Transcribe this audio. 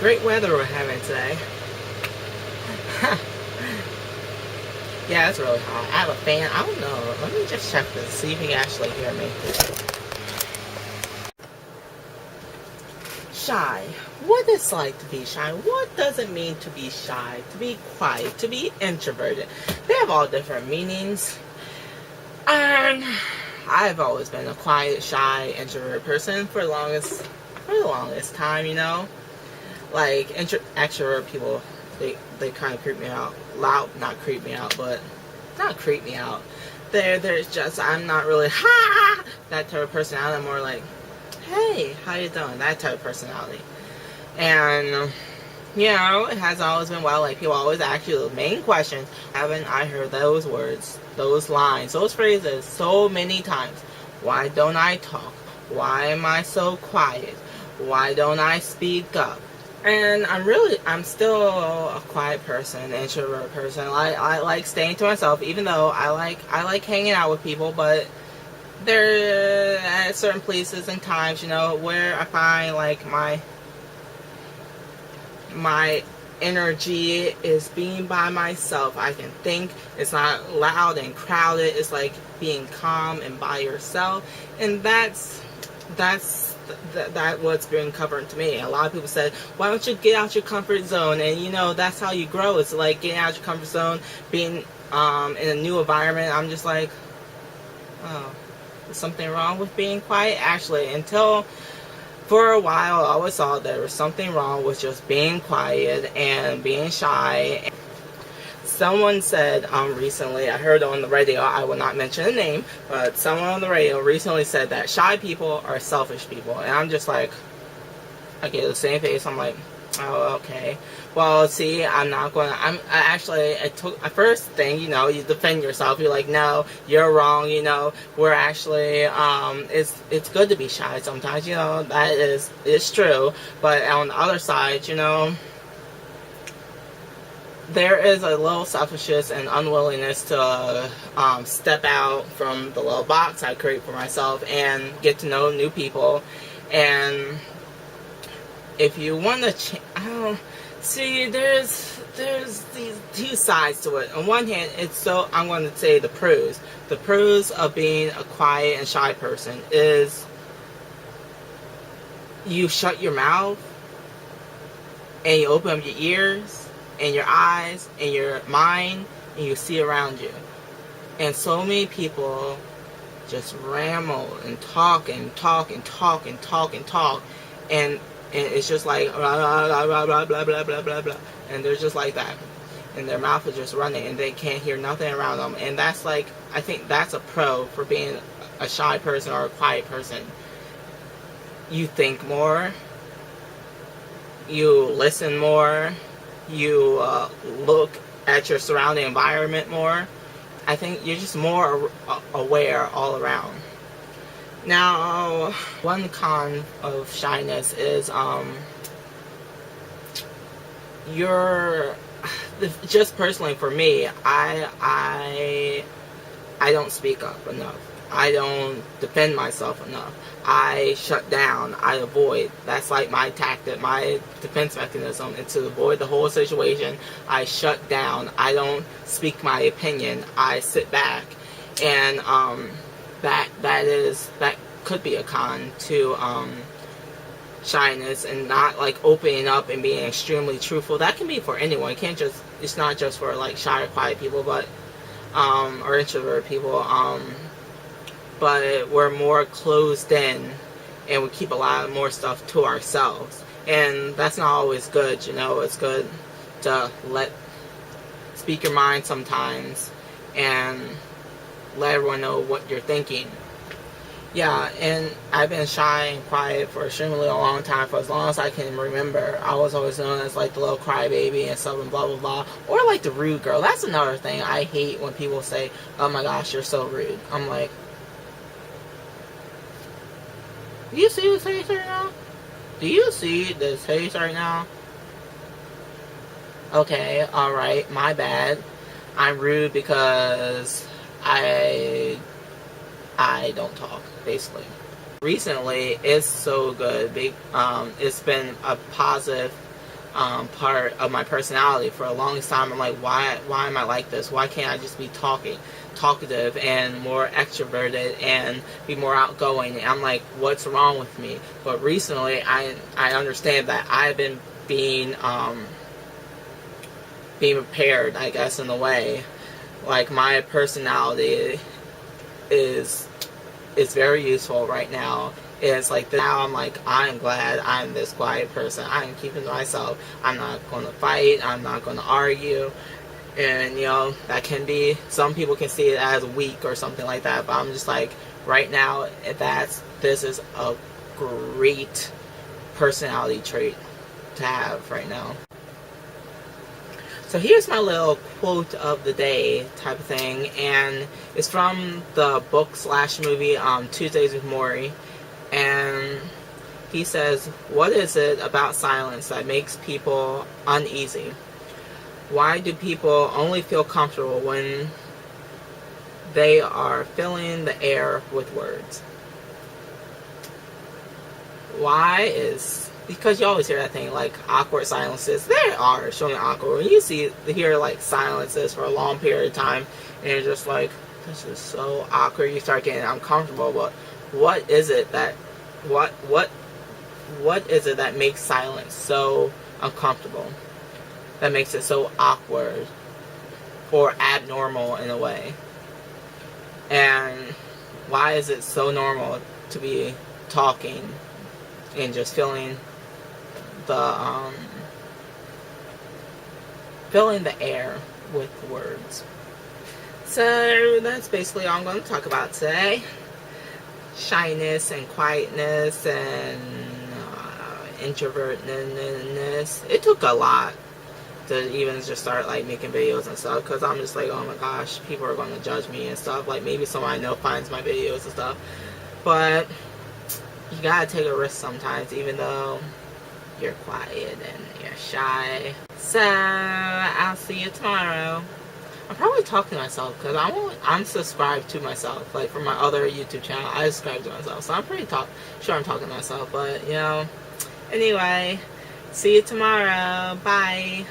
Great weather we're having today. Yeah, it's really hot. I have a fan. I don't know. Let me just check this, see if you can actually hear me. Shy. What it's like to be shy? What does it mean to be shy? To be quiet? To be introverted? They have all different meanings. And I've always been a quiet, shy, introvert person for the longest time, you know? Like, extrovert people, they kind of creep me out. Not creep me out, but not creep me out. There's just, I'm not really, that type of personality. I'm more like, hey, how you doing? That type of personality. And, you know, it has always been, well, like, people always ask you the main questions. Haven't I heard those words, those lines, those phrases so many times? Why don't I talk? Why am I so quiet? Why don't I speak up? And I'm still a quiet person, introvert person. I like staying to myself, even though I like hanging out with people, but there are certain places and times, you know, where I find like my energy is being by myself. I can think. It's not loud and crowded. It's like being calm and by yourself, and that's what's been covered to me. A lot of people said, why don't you get out your comfort zone? And you know, that's how you grow. It's like getting out your comfort zone, being in a new environment. I'm just like, oh, is something wrong with being quiet? Actually, until for a while, I always thought there was something wrong with just being quiet and being shy. Someone said recently, I heard on the radio, I will not mention a name, but someone on the radio recently said that shy people are selfish people. And I'm just like, I get the same face. I'm like, oh, okay. Well, see, I'm not going to, it took, at first thing, you know, you defend yourself. You're like, no, you're wrong, you know. We're actually, it's good to be shy sometimes, you know, that is true. But on the other side, you know, there is a little selfishness and unwillingness to step out from the little box I create for myself and get to know new people. And if you want to, see, there's these two sides to it. On one hand, I'm going to say the pros. The pros of being a quiet and shy person is you shut your mouth and you open up your ears and your eyes and your mind, and you see around you. And so many people just ramble and talk and talk and talk and talk and talk, and it's just like blah blah blah blah blah blah blah blah blah, and they're just like that, and their mouth is just running, and they can't hear nothing around them. And that's like, I think that's a pro for being a shy person or a quiet person. You think more, you listen more, you look at your surrounding environment more. I think you're just more aware all around. Now, one con of shyness is just personally for me, I don't speak up enough. I don't defend myself enough. I shut down. I avoid. That's like my tactic, my defense mechanism, is to avoid the whole situation. I shut down. I don't speak my opinion. I sit back, and that could be a con to shyness, and not like opening up and being extremely truthful. That can be for anyone. It's not just for like shy or quiet people, but or introvert people. But we're more closed in, and we keep a lot more stuff to ourselves, and that's not always good. You know, it's good to speak your mind sometimes and let everyone know what you're thinking. Yeah, and I've been shy and quiet for extremely long time, for as long as I can remember. I was always known as like the little crybaby and stuff and blah blah blah, or like the rude girl. That's another thing I hate, when people say, oh my gosh, you're so rude. I'm like, do you see this face right now? Do you see this face right now? Okay, alright, my bad. I'm rude because I don't talk, basically. Recently, it's so good. It's been a positive part of my personality for a long time. I'm like, why am I like this? Why can't I just be talkative and more extroverted and be more outgoing? And I'm like, what's wrong with me? But recently I understand that I've been being prepared, I guess, in a way. Like, my personality is very useful right now. It's like, now I'm like, I'm glad I'm this quiet person. I'm keeping to myself. I'm not going to fight. I'm not going to argue. And, you know, that can be, some people can see it as weak or something like that. But I'm just like, right now, this is a great personality trait to have right now. So here's my little quote of the day type of thing, and it's from the book/movie Tuesdays with Morrie, and he says, "What is it about silence that makes people uneasy? Why do people only feel comfortable when they are filling the air with words?" Why is... because you always hear that thing, like, awkward silences. They are extremely awkward. When you hear, like, silences for a long period of time, and you're just like, this is so awkward, you start getting uncomfortable. But what is it that makes silence so uncomfortable? That makes it so awkward or abnormal in a way? And why is it so normal to be talking and just filling the air with words? So that's basically all I'm going to talk about today. Shyness and quietness and introvertedness. It took a lot to even just start, like, making videos and stuff, because I'm just like, oh my gosh, people are going to judge me and stuff. Like, maybe someone I know finds my videos and stuff, but you gotta take a risk sometimes, even though you're quiet and you're shy. So I'll see you tomorrow. I'm probably talking to myself because I'm subscribed to myself. Like, from my other YouTube channel, I subscribe to myself, so I'm pretty sure I'm talking to myself. But, you know, anyway, see you tomorrow. Bye.